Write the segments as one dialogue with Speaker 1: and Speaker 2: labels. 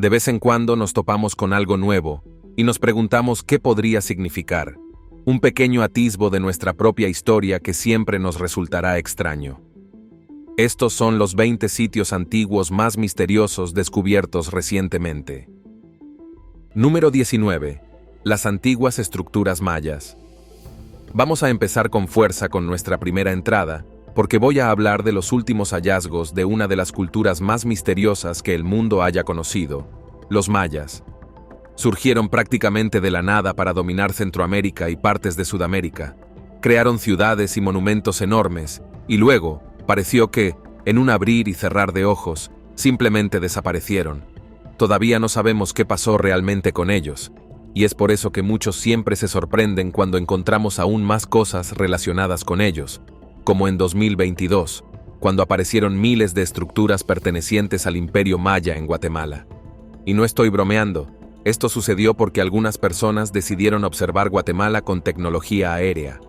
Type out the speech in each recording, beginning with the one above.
Speaker 1: De vez en cuando nos topamos con algo nuevo y nos preguntamos qué podría significar. Un pequeño atisbo de nuestra propia historia que siempre nos resultará extraño. Estos son los 20 sitios antiguos más misteriosos descubiertos recientemente. Número 19. Las antiguas estructuras mayas. Vamos a empezar con fuerza con nuestra primera entrada, porque voy a hablar de los últimos hallazgos de una de las culturas más misteriosas que el mundo haya conocido, los mayas. Surgieron prácticamente de la nada para dominar Centroamérica y partes de Sudamérica. Crearon ciudades y monumentos enormes, y luego, pareció que, en un abrir y cerrar de ojos, simplemente desaparecieron. Todavía no sabemos qué pasó realmente con ellos, y es por eso que muchos siempre se sorprenden cuando encontramos aún más cosas relacionadas con ellos, como en 2022, cuando aparecieron miles de estructuras pertenecientes al Imperio Maya en Guatemala. Y no estoy bromeando, esto sucedió porque algunas personas decidieron observar Guatemala con tecnología aérea,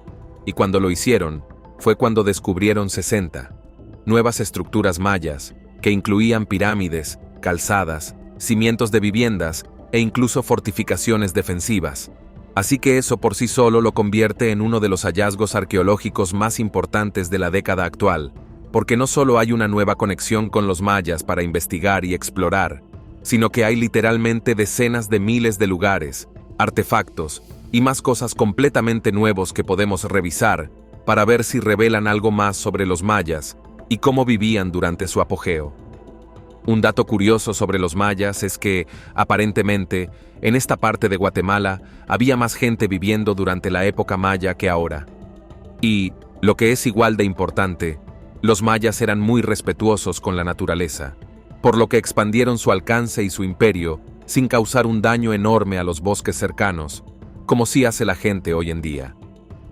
Speaker 1: y cuando lo hicieron, fue cuando descubrieron 60 nuevas estructuras mayas, que incluían pirámides, calzadas, cimientos de viviendas e incluso fortificaciones defensivas. Así que eso por sí solo lo convierte en uno de los hallazgos arqueológicos más importantes de la década actual, porque no solo hay una nueva conexión con los mayas para investigar y explorar, sino que hay literalmente decenas de miles de lugares, artefactos y más cosas completamente nuevos que podemos revisar para ver si revelan algo más sobre los mayas y cómo vivían durante su apogeo. Un dato curioso sobre los mayas es que, aparentemente, en esta parte de Guatemala había más gente viviendo durante la época maya que ahora. Y, lo que es igual de importante, los mayas eran muy respetuosos con la naturaleza, por lo que expandieron su alcance y su imperio sin causar un daño enorme a los bosques cercanos, como sí hace la gente hoy en día.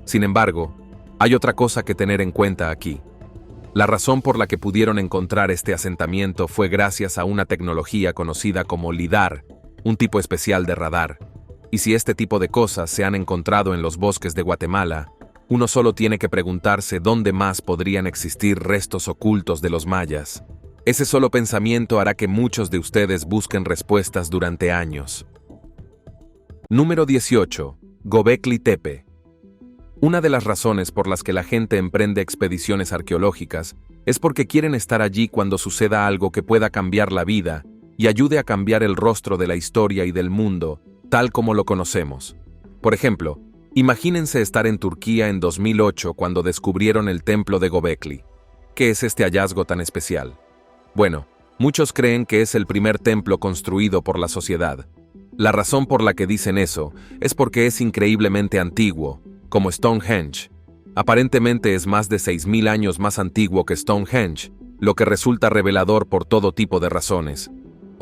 Speaker 1: Sin embargo, hay otra cosa que tener en cuenta aquí. La razón por la que pudieron encontrar este asentamiento fue gracias a una tecnología conocida como LIDAR, un tipo especial de radar. Y si este tipo de cosas se han encontrado en los bosques de Guatemala, uno solo tiene que preguntarse dónde más podrían existir restos ocultos de los mayas. Ese solo pensamiento hará que muchos de ustedes busquen respuestas durante años. Número 18. Göbekli Tepe. Una de las razones por las que la gente emprende expediciones arqueológicas es porque quieren estar allí cuando suceda algo que pueda cambiar la vida y ayude a cambiar el rostro de la historia y del mundo, tal como lo conocemos. Por ejemplo, imagínense estar en Turquía en 2008 cuando descubrieron el templo de Göbekli. ¿Qué es este hallazgo tan especial? Bueno, muchos creen que es el primer templo construido por la sociedad. La razón por la que dicen eso es porque es increíblemente antiguo, como Stonehenge. Aparentemente es más de 6.000 años más antiguo que Stonehenge, lo que resulta revelador por todo tipo de razones.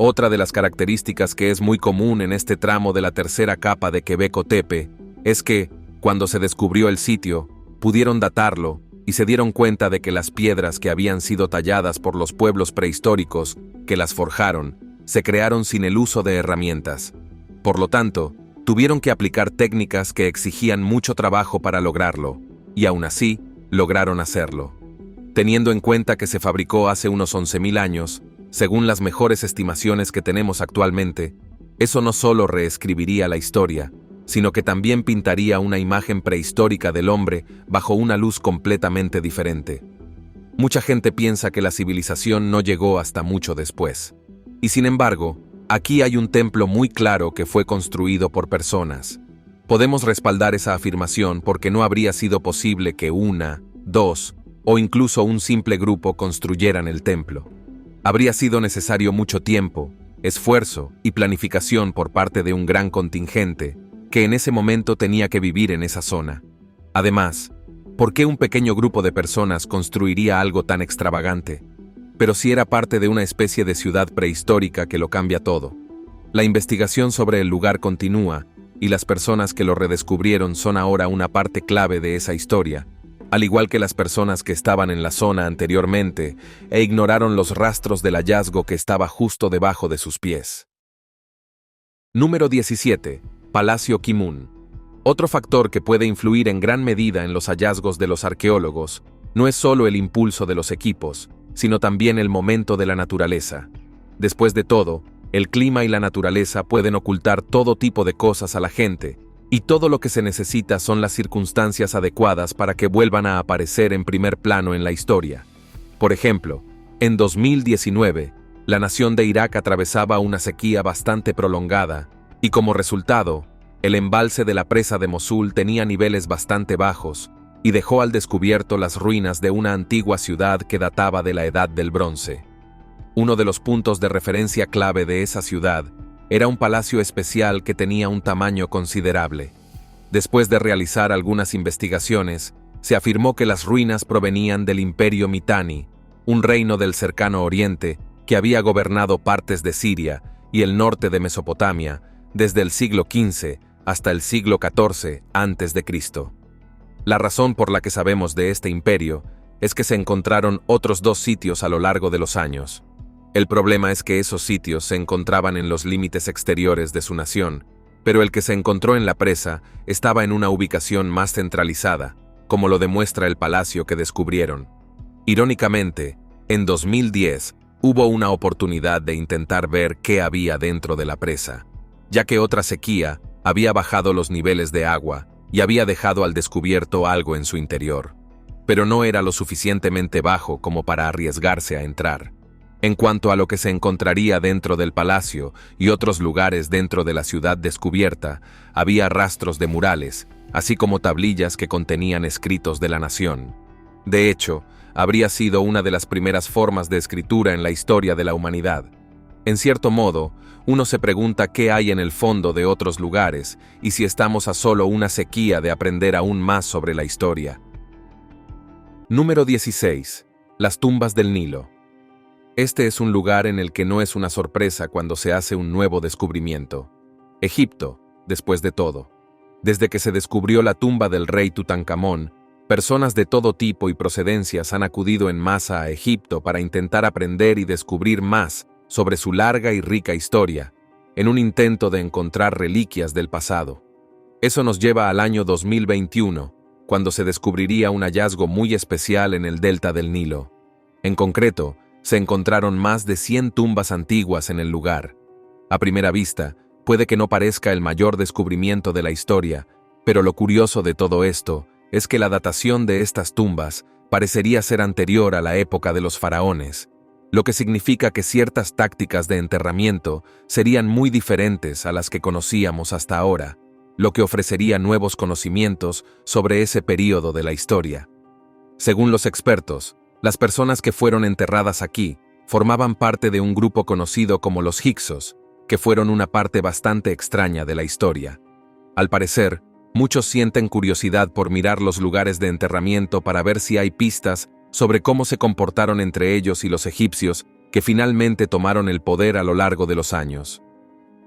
Speaker 1: Otra de las características que es muy común en este tramo de la tercera capa de Göbekli Tepe es que, cuando se descubrió el sitio, pudieron datarlo y se dieron cuenta de que las piedras que habían sido talladas por los pueblos prehistóricos que las forjaron, se crearon sin el uso de herramientas. Por lo tanto, tuvieron que aplicar técnicas que exigían mucho trabajo para lograrlo, y aún así, lograron hacerlo. Teniendo en cuenta que se fabricó hace unos 11.000 años, según las mejores estimaciones que tenemos actualmente, eso no solo reescribiría la historia, sino que también pintaría una imagen prehistórica del hombre bajo una luz completamente diferente. Mucha gente piensa que la civilización no llegó hasta mucho después. Y sin embargo, aquí hay un templo muy claro que fue construido por personas. Podemos respaldar esa afirmación porque no habría sido posible que una, dos o incluso un simple grupo construyeran el templo. Habría sido necesario mucho tiempo, esfuerzo y planificación por parte de un gran contingente que en ese momento tenía que vivir en esa zona. Además, ¿por qué un pequeño grupo de personas construiría algo tan extravagante? Pero sí era parte de una especie de ciudad prehistórica que lo cambia todo. La investigación sobre el lugar continúa, y las personas que lo redescubrieron son ahora una parte clave de esa historia, al igual que las personas que estaban en la zona anteriormente e ignoraron los rastros del hallazgo que estaba justo debajo de sus pies. Número 17. Palacio K'imun'. Otro factor que puede influir en gran medida en los hallazgos de los arqueólogos no es solo el impulso de los equipos, sino también el momento de la naturaleza. Después de todo, El clima y la naturaleza pueden ocultar todo tipo de cosas a la gente, y todo lo que se necesita son las circunstancias adecuadas para que vuelvan a aparecer en primer plano en la historia. Por ejemplo, en 2019, la nación de Irak atravesaba una sequía bastante prolongada, y como resultado, el embalse de la presa de Mosul tenía niveles bastante bajos, y dejó al descubierto las ruinas de una antigua ciudad que databa de la Edad del Bronce. Uno de los puntos de referencia clave de esa ciudad era un palacio especial que tenía un tamaño considerable. Después de realizar algunas investigaciones, se afirmó que las ruinas provenían del Imperio Mitanni, un reino del cercano Oriente que había gobernado partes de Siria y el norte de Mesopotamia desde el siglo XV hasta el siglo XIV a.C. La razón por la que sabemos de este imperio es que se encontraron otros 2 sitios a lo largo de los años. El problema es que esos sitios se encontraban en los límites exteriores de su nación, pero el que se encontró en la presa estaba en una ubicación más centralizada, como lo demuestra el palacio que descubrieron. Irónicamente, en 2010 hubo una oportunidad de intentar ver qué había dentro de la presa, ya que otra sequía había bajado los niveles de agua y había dejado al descubierto algo en su interior, pero no era lo suficientemente bajo como para arriesgarse a entrar. En cuanto a lo que se encontraría dentro del palacio y otros lugares dentro de la ciudad descubierta, había rastros de murales, así como tablillas que contenían escritos de la nación. De hecho, habría sido una de las primeras formas de escritura en la historia de la humanidad. En cierto modo, uno se pregunta qué hay en el fondo de otros lugares y si estamos a solo una sequía de aprender aún más sobre la historia. Número 16. Las tumbas del Nilo. Este es un lugar en el que no es una sorpresa cuando se hace un nuevo descubrimiento. Egipto, después de todo. Desde que se descubrió la tumba del rey Tutankamón, personas de todo tipo y procedencias han acudido en masa a Egipto para intentar aprender y descubrir más sobre su larga y rica historia, en un intento de encontrar reliquias del pasado. Eso nos lleva al año 2021, cuando se descubriría un hallazgo muy especial en el delta del Nilo. En concreto, se encontraron más de 100 tumbas antiguas en el lugar. A primera vista, puede que no parezca el mayor descubrimiento de la historia, pero lo curioso de todo esto es que la datación de estas tumbas parecería ser anterior a la época de los faraones, lo que significa que ciertas tácticas de enterramiento serían muy diferentes a las que conocíamos hasta ahora, lo que ofrecería nuevos conocimientos sobre ese período de la historia. Según los expertos, las personas que fueron enterradas aquí formaban parte de un grupo conocido como los Hyksos, que fueron una parte bastante extraña de la historia. Al parecer, muchos sienten curiosidad por mirar los lugares de enterramiento para ver si hay pistas sobre cómo se comportaron entre ellos y los egipcios que finalmente tomaron el poder a lo largo de los años.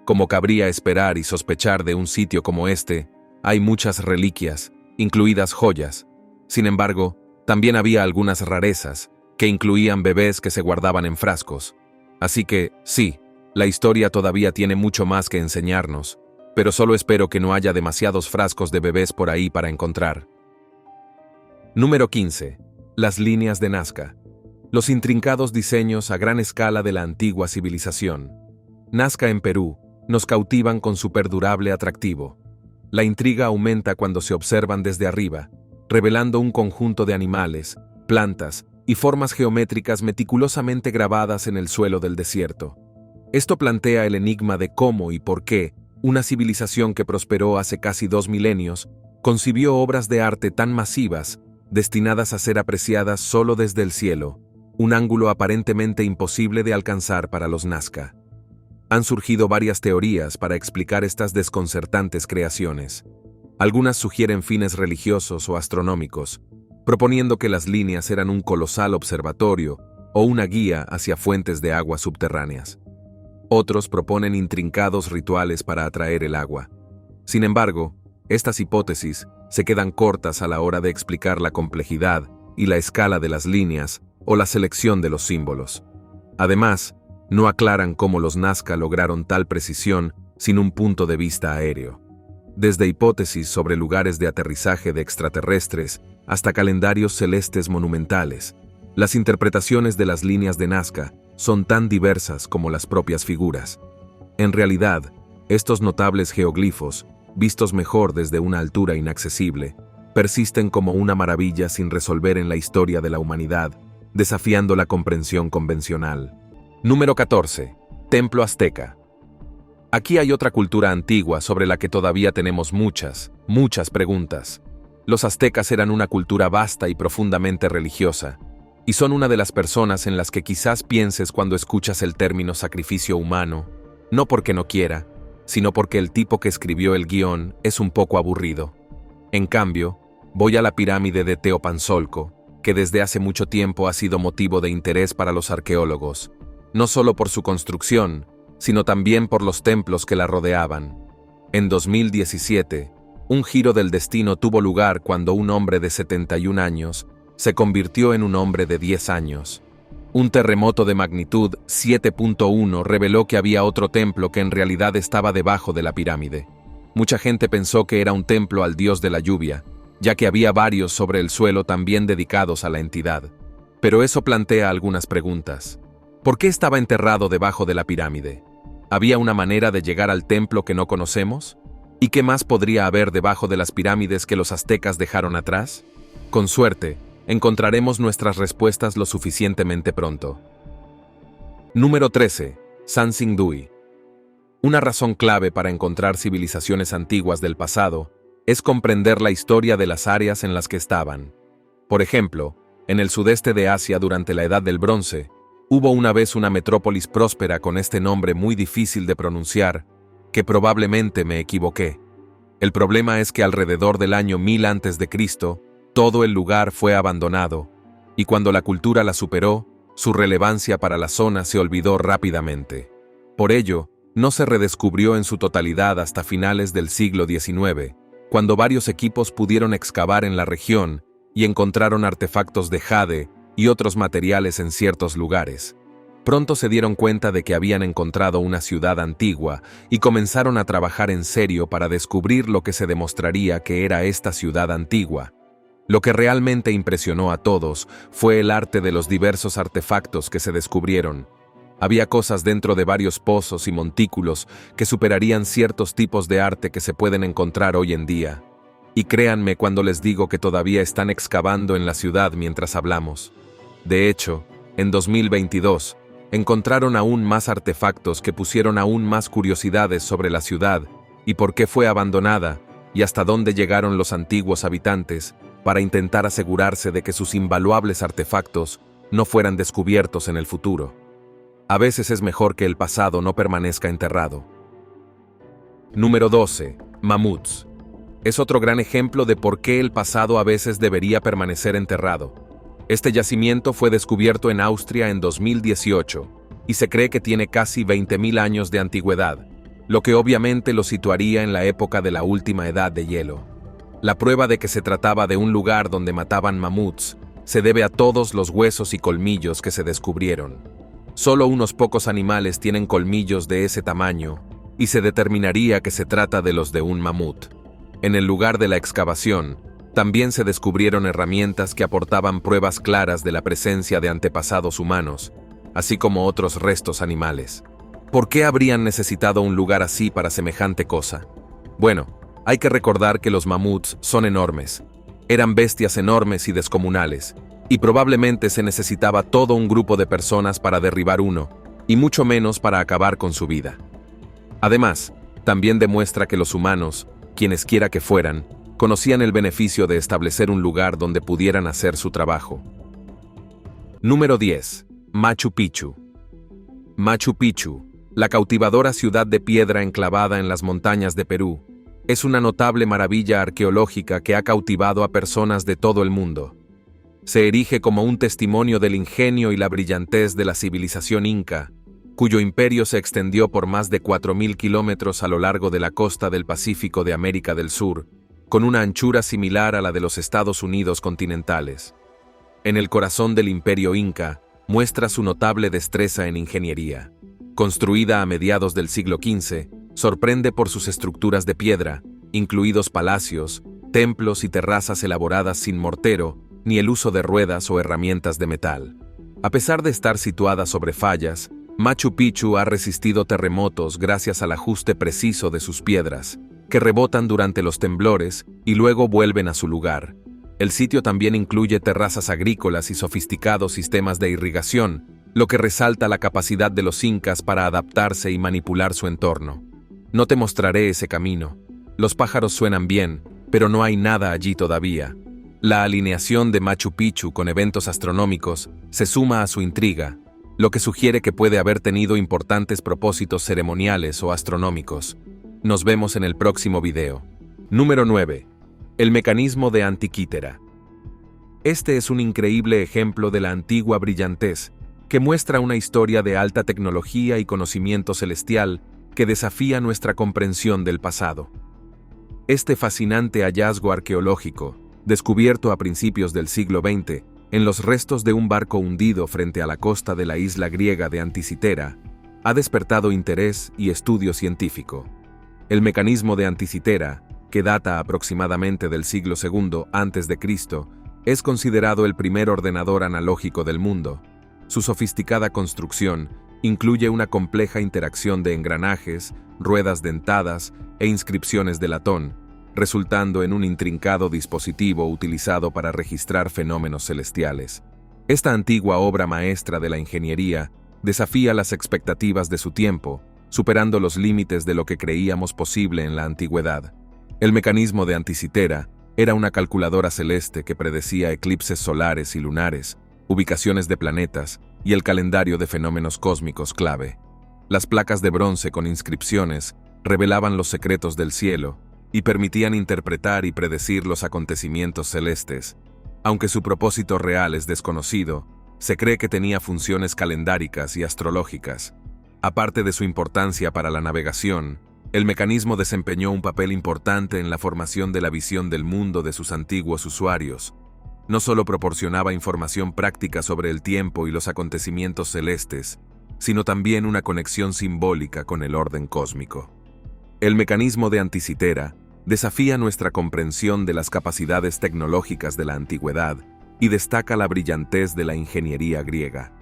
Speaker 1: Como cabría esperar y sospechar de un sitio como este, hay muchas reliquias, incluidas joyas. Sin embargo, también había algunas rarezas, que incluían bebés que se guardaban en frascos. Así que, sí, la historia todavía tiene mucho más que enseñarnos, pero solo espero que no haya demasiados frascos de bebés por ahí para encontrar. Número 15. Las líneas de Nazca. Los intrincados diseños a gran escala de la antigua civilización. Nazca en Perú nos cautivan con su perdurable atractivo. La intriga aumenta cuando se observan desde arriba, revelando un conjunto de animales, plantas y formas geométricas meticulosamente grabadas en el suelo del desierto. Esto plantea el enigma de cómo y por qué una civilización que prosperó hace casi 2 milenios concibió obras de arte tan masivas, destinadas a ser apreciadas solo desde el cielo, un ángulo aparentemente imposible de alcanzar para los Nazca. Han surgido varias teorías para explicar estas desconcertantes creaciones. Algunas sugieren fines religiosos o astronómicos, proponiendo que las líneas eran un colosal observatorio o una guía hacia fuentes de agua subterráneas. Otros proponen intrincados rituales para atraer el agua. Sin embargo, estas hipótesis se quedan cortas a la hora de explicar la complejidad y la escala de las líneas o la selección de los símbolos. Además, no aclaran cómo los Nazca lograron tal precisión sin un punto de vista aéreo. Desde hipótesis sobre lugares de aterrizaje de extraterrestres hasta calendarios celestes monumentales, las interpretaciones de las líneas de Nazca son tan diversas como las propias figuras. En realidad, estos notables geoglifos, vistos mejor desde una altura inaccesible, persisten como una maravilla sin resolver en la historia de la humanidad, desafiando la comprensión convencional. Número 14. Templo Azteca. Aquí hay otra cultura antigua sobre la que todavía tenemos muchas preguntas. Los aztecas eran una cultura vasta y profundamente religiosa, y son una de las personas en las que quizás pienses cuando escuchas el término sacrificio humano, no porque no quiera, sino porque el tipo que escribió el guión es un poco aburrido. En cambio, voy a la pirámide de Teopanzolco, que desde hace mucho tiempo ha sido motivo de interés para los arqueólogos, no solo por su construcción, sino también por los templos que la rodeaban. En 2017, un giro del destino tuvo lugar cuando un hombre de 71 años se convirtió en un hombre de 10 años. Un terremoto de magnitud 7.1 reveló que había otro templo que en realidad estaba debajo de la pirámide. Mucha gente pensó que era un templo al dios de la lluvia, ya que había varios sobre el suelo también dedicados a la entidad. Pero eso plantea algunas preguntas. ¿Por qué estaba enterrado debajo de la pirámide? ¿Había una manera de llegar al templo que no conocemos? ¿Y qué más podría haber debajo de las pirámides que los aztecas dejaron atrás? Con suerte, encontraremos nuestras respuestas lo suficientemente pronto. Número 13. Sansingdui. Una razón clave para encontrar civilizaciones antiguas del pasado es comprender la historia de las áreas en las que estaban. Por ejemplo, en el sudeste de Asia durante la Edad del Bronce, hubo una vez una metrópolis próspera con este nombre muy difícil de pronunciar, que probablemente me equivoqué. El problema es que alrededor del año 1000 a.C., todo el lugar fue abandonado, y cuando la cultura la superó, su relevancia para la zona se olvidó rápidamente. Por ello, no se redescubrió en su totalidad hasta finales del siglo XIX, cuando varios equipos pudieron excavar en la región y encontraron artefactos de jade y otros materiales en ciertos lugares. Pronto se dieron cuenta de que habían encontrado una ciudad antigua y comenzaron a trabajar en serio para descubrir lo que se demostraría que era esta ciudad antigua. Lo que realmente impresionó a todos fue el arte de los diversos artefactos que se descubrieron. Había cosas dentro de varios pozos y montículos que superarían ciertos tipos de arte que se pueden encontrar hoy en día. Y créanme cuando les digo que todavía están excavando en la ciudad mientras hablamos. De hecho, en 2022, encontraron aún más artefactos que pusieron aún más curiosidades sobre la ciudad y por qué fue abandonada y hasta dónde llegaron los antiguos habitantes para intentar asegurarse de que sus invaluables artefactos no fueran descubiertos en el futuro. A veces es mejor que el pasado no permanezca enterrado. Número 12. Mamuts. Es otro gran ejemplo de por qué el pasado a veces debería permanecer enterrado. Este yacimiento fue descubierto en Austria en 2018 y se cree que tiene casi 20.000 años de antigüedad, lo que obviamente lo situaría en la época de la última edad de hielo. La prueba de que se trataba de un lugar donde mataban mamuts se debe a todos los huesos y colmillos que se descubrieron. Solo unos pocos animales tienen colmillos de ese tamaño y se determinaría que se trata de los de un mamut. En el lugar de la excavación, también se descubrieron herramientas que aportaban pruebas claras de la presencia de antepasados humanos, así como otros restos animales. ¿Por qué habrían necesitado un lugar así para semejante cosa? Bueno, hay que recordar que los mamuts son enormes. Eran bestias enormes y descomunales, y probablemente se necesitaba todo un grupo de personas para derribar uno, y mucho menos para acabar con su vida. Además, también demuestra que los humanos, quienes quiera que fueran, conocían el beneficio de establecer un lugar donde pudieran hacer su trabajo. Número 10. Machu Picchu. Machu Picchu, la cautivadora ciudad de piedra enclavada en las montañas de Perú, es una notable maravilla arqueológica que ha cautivado a personas de todo el mundo. Se erige como un testimonio del ingenio y la brillantez de la civilización inca, cuyo imperio se extendió por más de 4.000 kilómetros a lo largo de la costa del Pacífico de América del Sur, con una anchura similar a la de los Estados Unidos continentales. En el corazón del imperio inca, muestra su notable destreza en ingeniería. Construida a mediados del siglo XV, sorprende por sus estructuras de piedra, incluidos palacios, templos y terrazas elaboradas sin mortero, ni el uso de ruedas o herramientas de metal. A pesar de estar situada sobre fallas, Machu Picchu ha resistido terremotos gracias al ajuste preciso de sus piedras, que rebotan durante los temblores y luego vuelven a su lugar. El sitio también incluye terrazas agrícolas y sofisticados sistemas de irrigación, lo que resalta la capacidad de los incas para adaptarse y manipular su entorno. No te mostraré ese camino. Los pájaros suenan bien, pero no hay nada allí todavía. La alineación de Machu Picchu con eventos astronómicos se suma a su intriga, lo que sugiere que puede haber tenido importantes propósitos ceremoniales o astronómicos. Nos vemos en el próximo video. Número 9. El mecanismo de Antikythera. Este es un increíble ejemplo de la antigua brillantez, que muestra una historia de alta tecnología y conocimiento celestial que desafía nuestra comprensión del pasado. Este fascinante hallazgo arqueológico, descubierto a principios del siglo XX, en los restos de un barco hundido frente a la costa de la isla griega de Anticythera, ha despertado interés y estudio científico. El mecanismo de Anticythera, que data aproximadamente del siglo II a.C., es considerado el primer ordenador analógico del mundo. Su sofisticada construcción incluye una compleja interacción de engranajes, ruedas dentadas e inscripciones de latón, resultando en un intrincado dispositivo utilizado para registrar fenómenos celestiales. Esta antigua obra maestra de la ingeniería desafía las expectativas de su tiempo, superando los límites de lo que creíamos posible en la antigüedad. El mecanismo de Anticythera era una calculadora celeste que predecía eclipses solares y lunares, ubicaciones de planetas y el calendario de fenómenos cósmicos clave. Las placas de bronce con inscripciones revelaban los secretos del cielo y permitían interpretar y predecir los acontecimientos celestes. Aunque su propósito real es desconocido, se cree que tenía funciones calendáricas y astrológicas. Aparte de su importancia para la navegación, el mecanismo desempeñó un papel importante en la formación de la visión del mundo de sus antiguos usuarios. No solo proporcionaba información práctica sobre el tiempo y los acontecimientos celestes, sino también una conexión simbólica con el orden cósmico. El mecanismo de Anticythera desafía nuestra comprensión de las capacidades tecnológicas de la antigüedad y destaca la brillantez de la ingeniería griega.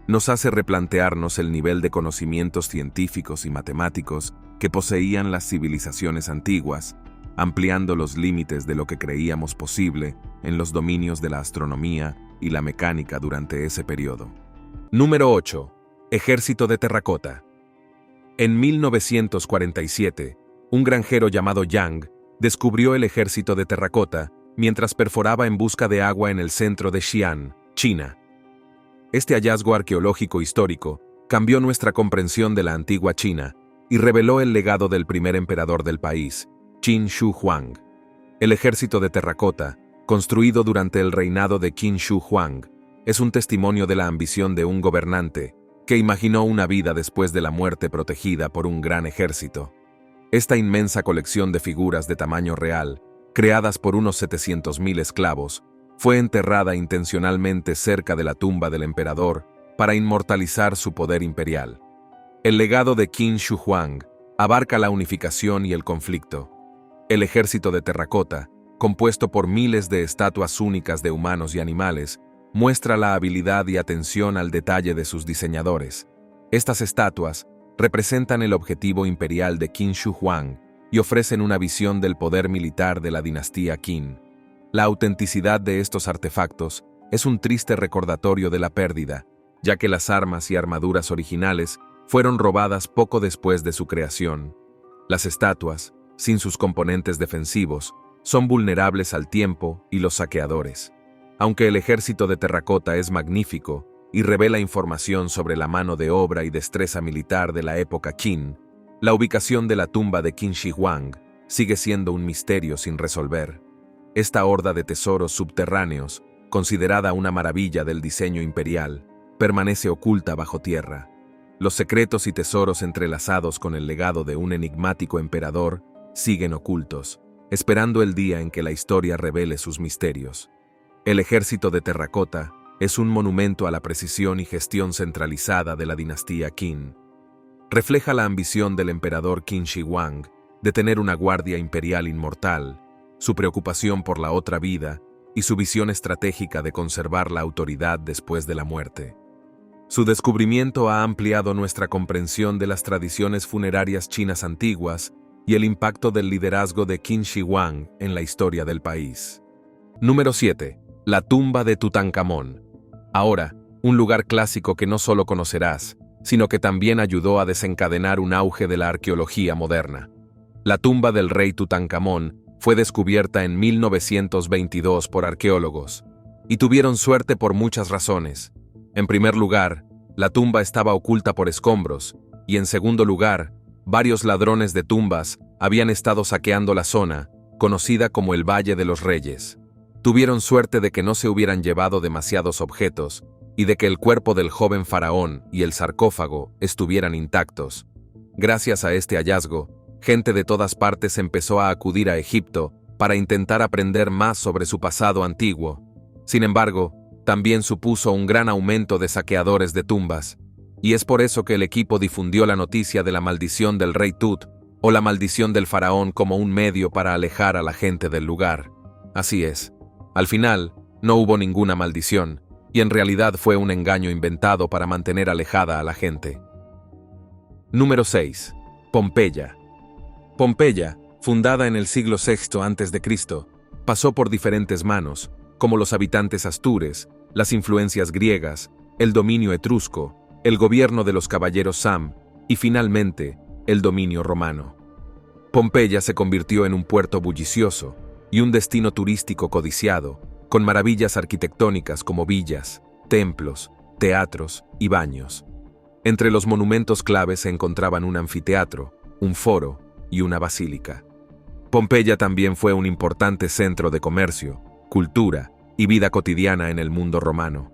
Speaker 1: Nos hace replantearnos el nivel de conocimientos científicos y matemáticos que poseían las civilizaciones antiguas, ampliando los límites de lo que creíamos posible en los dominios de la astronomía y la mecánica durante ese periodo. Número 8. Ejército de terracota. En 1947, un granjero llamado Yang descubrió el ejército de terracota mientras perforaba en busca de agua en el centro de Xi'an, China. Este hallazgo arqueológico histórico cambió nuestra comprensión de la antigua China y reveló el legado del primer emperador del país, Qin Shi Huang. El ejército de terracota, construido durante el reinado de Qin Shi Huang, es un testimonio de la ambición de un gobernante que imaginó una vida después de la muerte protegida por un gran ejército. Esta inmensa colección de figuras de tamaño real, creadas por unos 700.000 esclavos, fue enterrada intencionalmente cerca de la tumba del emperador para inmortalizar su poder imperial. El legado de Qin Shi Huang abarca la unificación y el conflicto. El ejército de terracota, compuesto por miles de estatuas únicas de humanos y animales, muestra la habilidad y atención al detalle de sus diseñadores. Estas estatuas representan el objetivo imperial de Qin Shi Huang y ofrecen una visión del poder militar de la dinastía Qin. La autenticidad de estos artefactos es un triste recordatorio de la pérdida, ya que las armas y armaduras originales fueron robadas poco después de su creación. Las estatuas, sin sus componentes defensivos, son vulnerables al tiempo y los saqueadores. Aunque el ejército de terracota es magnífico y revela información sobre la mano de obra y destreza militar de la época Qin, la ubicación de la tumba de Qin Shi Huang sigue siendo un misterio sin resolver. Esta horda de tesoros subterráneos, considerada una maravilla del diseño imperial, permanece oculta bajo tierra. Los secretos y tesoros entrelazados con el legado de un enigmático emperador siguen ocultos, esperando el día en que la historia revele sus misterios. El ejército de terracota es un monumento a la precisión y gestión centralizada de la dinastía Qin. Refleja la ambición del emperador Qin Shi Huang de tener una guardia imperial inmortal, su preocupación por la otra vida y su visión estratégica de conservar la autoridad después de la muerte. Su descubrimiento ha ampliado nuestra comprensión de las tradiciones funerarias chinas antiguas y el impacto del liderazgo de Qin Shi Huang en la historia del país. Número 7. La tumba de Tutankamón. Ahora, un lugar clásico que no solo conocerás, sino que también ayudó a desencadenar un auge de la arqueología moderna. La tumba del rey Tutankamón fue descubierta en 1922 por arqueólogos, y tuvieron suerte por muchas razones. En primer lugar, la tumba estaba oculta por escombros, y en segundo lugar, varios ladrones de tumbas habían estado saqueando la zona, conocida como el Valle de los Reyes. Tuvieron suerte de que no se hubieran llevado demasiados objetos, y de que el cuerpo del joven faraón y el sarcófago estuvieran intactos. Gracias a este hallazgo, gente de todas partes empezó a acudir a Egipto para intentar aprender más sobre su pasado antiguo. Sin embargo, también supuso un gran aumento de saqueadores de tumbas, y es por eso que el equipo difundió la noticia de la maldición del rey Tut o la maldición del faraón como un medio para alejar a la gente del lugar. Así es, al final, no hubo ninguna maldición, y en realidad fue un engaño inventado para mantener alejada a la gente. Número 6. Pompeya. Pompeya, fundada en el siglo VI a.C., pasó por diferentes manos, como los habitantes astures, las influencias griegas, el dominio etrusco, el gobierno de los caballeros Sam y finalmente, el dominio romano. Pompeya se convirtió en un puerto bullicioso y un destino turístico codiciado, con maravillas arquitectónicas como villas, templos, teatros y baños. Entre los monumentos claves se encontraban un anfiteatro, un foro y una basílica. Pompeya también fue un importante centro de comercio, cultura y vida cotidiana en el mundo romano.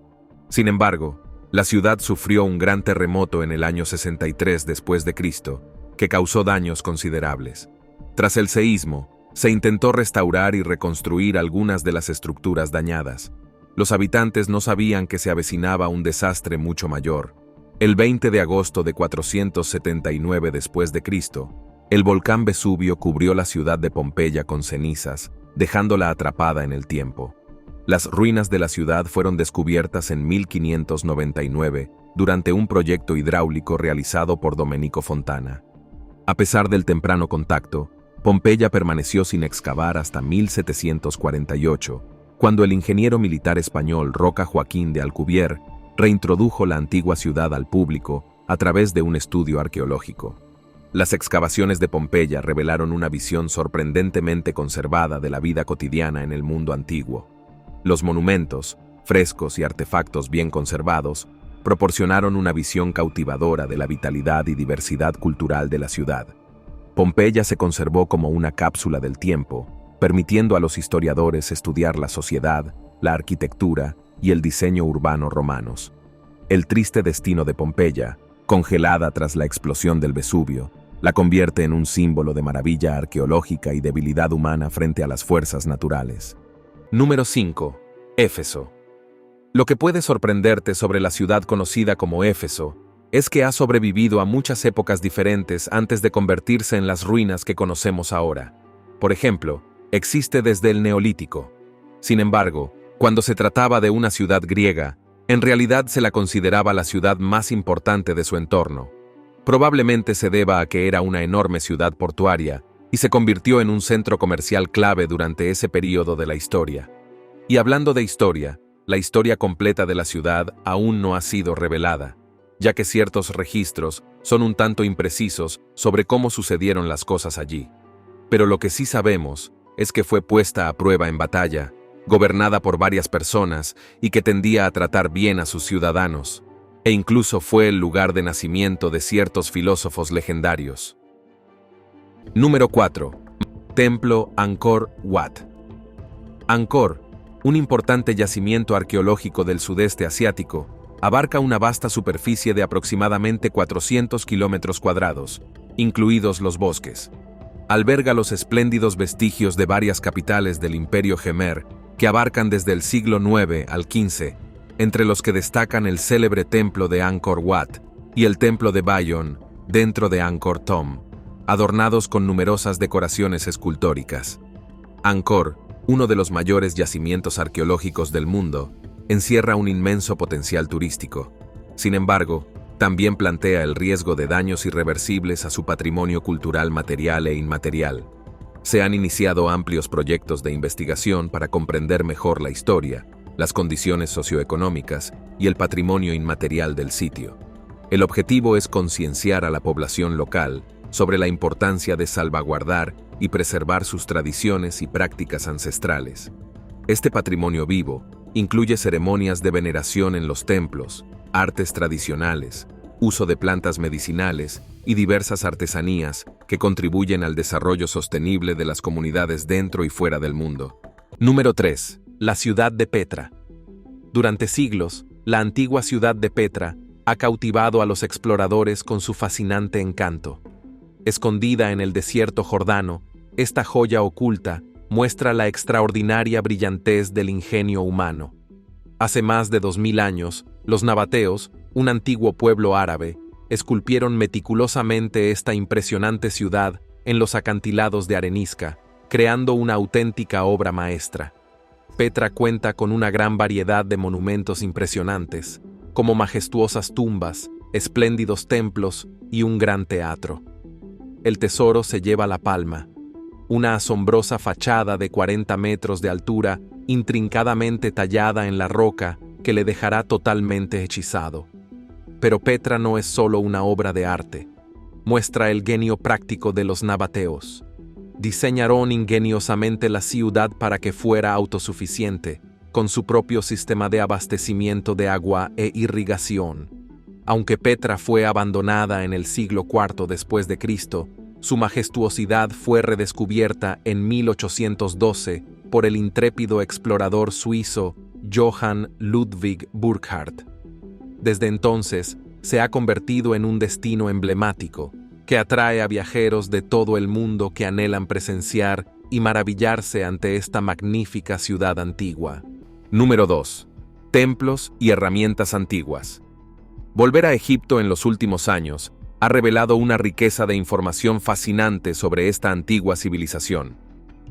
Speaker 1: Sin embargo, la ciudad sufrió un gran terremoto en el año 63 después de Cristo, que causó daños considerables. Tras el seísmo, se intentó restaurar y reconstruir algunas de las estructuras dañadas. Los habitantes no sabían que se avecinaba un desastre mucho mayor. El 20 de agosto de 479 después de Cristo, el volcán Vesubio cubrió la ciudad de Pompeya con cenizas, dejándola atrapada en el tiempo. Las ruinas de la ciudad fueron descubiertas en 1599 durante un proyecto hidráulico realizado por Domenico Fontana. A pesar del temprano contacto, Pompeya permaneció sin excavar hasta 1748, cuando el ingeniero militar español Roca Joaquín de Alcubierre reintrodujo la antigua ciudad al público a través de un estudio arqueológico. Las excavaciones de Pompeya revelaron una visión sorprendentemente conservada de la vida cotidiana en el mundo antiguo. Los monumentos, frescos y artefactos bien conservados proporcionaron una visión cautivadora de la vitalidad y diversidad cultural de la ciudad. Pompeya se conservó como una cápsula del tiempo, permitiendo a los historiadores estudiar la sociedad, la arquitectura y el diseño urbano romanos. El triste destino de Pompeya, congelada tras la explosión del Vesubio, la convierte en un símbolo de maravilla arqueológica y debilidad humana frente a las fuerzas naturales. Número 5. Éfeso. Lo que puede sorprenderte sobre la ciudad conocida como Éfeso es que ha sobrevivido a muchas épocas diferentes antes de convertirse en las ruinas que conocemos ahora. Por ejemplo, existe desde el Neolítico. Sin embargo, cuando se trataba de una ciudad griega, en realidad se la consideraba la ciudad más importante de su entorno. Probablemente se deba a que era una enorme ciudad portuaria y se convirtió en un centro comercial clave durante ese período de la historia. Y hablando de historia, la historia completa de la ciudad aún no ha sido revelada, ya que ciertos registros son un tanto imprecisos sobre cómo sucedieron las cosas allí. Pero lo que sí sabemos es que fue puesta a prueba en batalla, gobernada por varias personas y que tendía a tratar bien a sus ciudadanos, e incluso fue el lugar de nacimiento de ciertos filósofos legendarios. Número 4. Templo Angkor Wat. Angkor, un importante yacimiento arqueológico del sudeste asiático, abarca una vasta superficie de aproximadamente 400 kilómetros cuadrados, incluidos los bosques. Alberga los espléndidos vestigios de varias capitales del Imperio Jemer que abarcan desde el siglo IX al XV, entre los que destacan el célebre templo de Angkor Wat y el templo de Bayon, dentro de Angkor Thom, adornados con numerosas decoraciones escultóricas. Angkor, uno de los mayores yacimientos arqueológicos del mundo, encierra un inmenso potencial turístico. Sin embargo, también plantea el riesgo de daños irreversibles a su patrimonio cultural material e inmaterial. Se han iniciado amplios proyectos de investigación para comprender mejor la historia, las condiciones socioeconómicas y el patrimonio inmaterial del sitio. El objetivo es concienciar a la población local sobre la importancia de salvaguardar y preservar sus tradiciones y prácticas ancestrales. Este patrimonio vivo incluye ceremonias de veneración en los templos, artes tradicionales, uso de plantas medicinales y diversas artesanías que contribuyen al desarrollo sostenible de las comunidades dentro y fuera del mundo. Número 3. La ciudad de Petra. Durante siglos, la antigua ciudad de Petra ha cautivado a los exploradores con su fascinante encanto. Escondida en el desierto jordano, esta joya oculta muestra la extraordinaria brillantez del ingenio humano. Hace más de 2000 años, los nabateos, un antiguo pueblo árabe, esculpieron meticulosamente esta impresionante ciudad en los acantilados de arenisca, creando una auténtica obra maestra. Petra cuenta con una gran variedad de monumentos impresionantes, como majestuosas tumbas, espléndidos templos y un gran teatro. El tesoro se lleva la palma, una asombrosa fachada de 40 metros de altura, intrincadamente tallada en la roca, que le dejará totalmente hechizado. Pero Petra no es solo una obra de arte. Muestra el genio práctico de los nabateos. Diseñaron ingeniosamente la ciudad para que fuera autosuficiente, con su propio sistema de abastecimiento de agua e irrigación. Aunque Petra fue abandonada en el siglo IV después de Cristo, su majestuosidad fue redescubierta en 1812 por el intrépido explorador suizo Johann Ludwig Burckhardt. Desde entonces, se ha convertido en un destino emblemático, que atrae a viajeros de todo el mundo que anhelan presenciar y maravillarse ante esta magnífica ciudad antigua. Número 2. Templos y herramientas antiguas. Volver a Egipto en los últimos años ha revelado una riqueza de información fascinante sobre esta antigua civilización.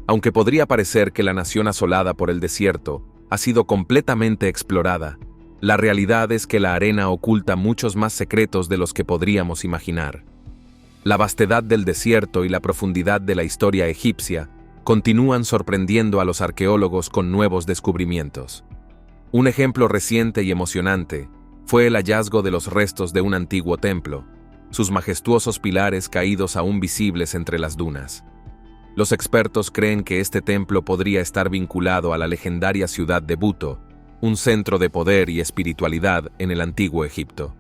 Speaker 1: Aunque podría parecer que la nación asolada por el desierto ha sido completamente explorada, la realidad es que la arena oculta muchos más secretos de los que podríamos imaginar. La vastedad del desierto y la profundidad de la historia egipcia continúan sorprendiendo a los arqueólogos con nuevos descubrimientos. Un ejemplo reciente y emocionante fue el hallazgo de los restos de un antiguo templo, sus majestuosos pilares caídos aún visibles entre las dunas. Los expertos creen que este templo podría estar vinculado a la legendaria ciudad de Buto, un centro de poder y espiritualidad en el antiguo Egipto.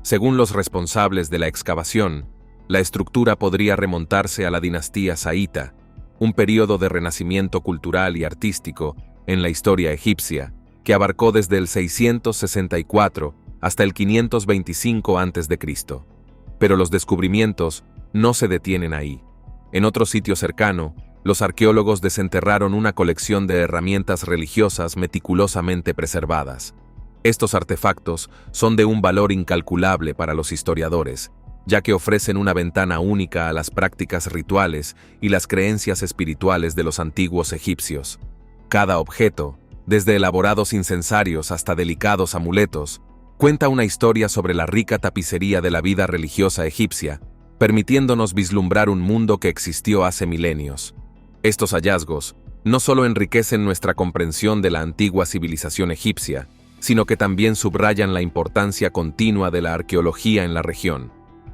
Speaker 1: Según los responsables de la excavación, la estructura podría remontarse a la dinastía saíta, un período de renacimiento cultural y artístico en la historia egipcia que abarcó desde el 664 hasta el 525 a.C. Pero los descubrimientos no se detienen ahí. En otro sitio cercano, los arqueólogos desenterraron una colección de herramientas religiosas meticulosamente preservadas. Estos artefactos son de un valor incalculable para los historiadores, ya que ofrecen una ventana única a las prácticas rituales y las creencias espirituales de los antiguos egipcios. Cada objeto, desde elaborados incensarios hasta delicados amuletos, cuenta una historia sobre la rica tapicería de la vida religiosa egipcia, permitiéndonos vislumbrar un mundo que existió hace milenios. Estos hallazgos no solo enriquecen nuestra comprensión de la antigua civilización egipcia, sino que también subrayan la importancia continua de la arqueología en la región.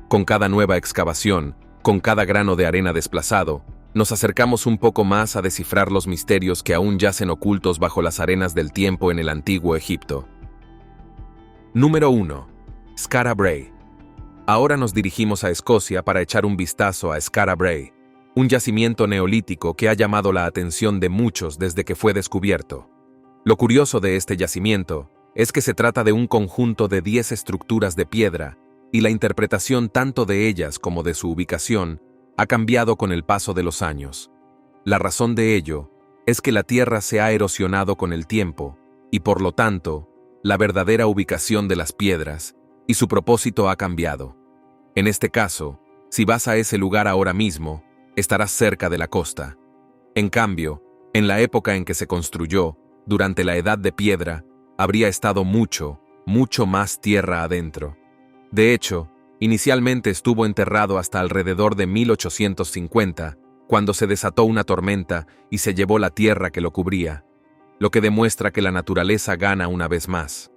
Speaker 1: Con cada nueva excavación, con cada grano de arena desplazado, nos acercamos un poco más a descifrar los misterios que aún yacen ocultos bajo las arenas del tiempo en el antiguo Egipto. Número 1. Skara Brae. Ahora nos dirigimos a Escocia para echar un vistazo a Skara Brae, un yacimiento neolítico que ha llamado la atención de muchos desde que fue descubierto. Lo curioso de este yacimiento es que se trata de un conjunto de 10 estructuras de piedra, y la interpretación tanto de ellas como de su ubicación ha cambiado con el paso de los años. La razón de ello es que la tierra se ha erosionado con el tiempo, y por lo tanto, la verdadera ubicación de las piedras y su propósito ha cambiado. En este caso, si vas a ese lugar ahora mismo, estarás cerca de la costa. En cambio, en la época en que se construyó, durante la Edad de Piedra, habría estado mucho, mucho más tierra adentro. De hecho, inicialmente estuvo enterrado hasta alrededor de 1850, cuando se desató una tormenta y se llevó la tierra que lo cubría, lo que demuestra que la naturaleza gana una vez más.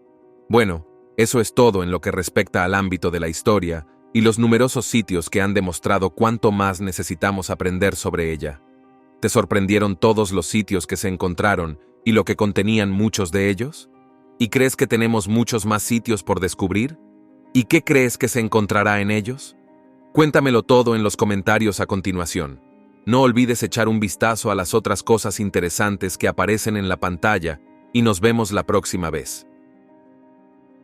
Speaker 1: Bueno, eso es todo en lo que respecta al ámbito de la historia y los numerosos sitios que han demostrado cuánto más necesitamos aprender sobre ella. ¿Te sorprendieron todos los sitios que se encontraron y lo que contenían muchos de ellos? ¿Y crees que tenemos muchos más sitios por descubrir? ¿Y qué crees que se encontrará en ellos? Cuéntamelo todo en los comentarios a continuación. No olvides echar un vistazo a las otras cosas interesantes que aparecen en la pantalla y nos vemos la próxima vez.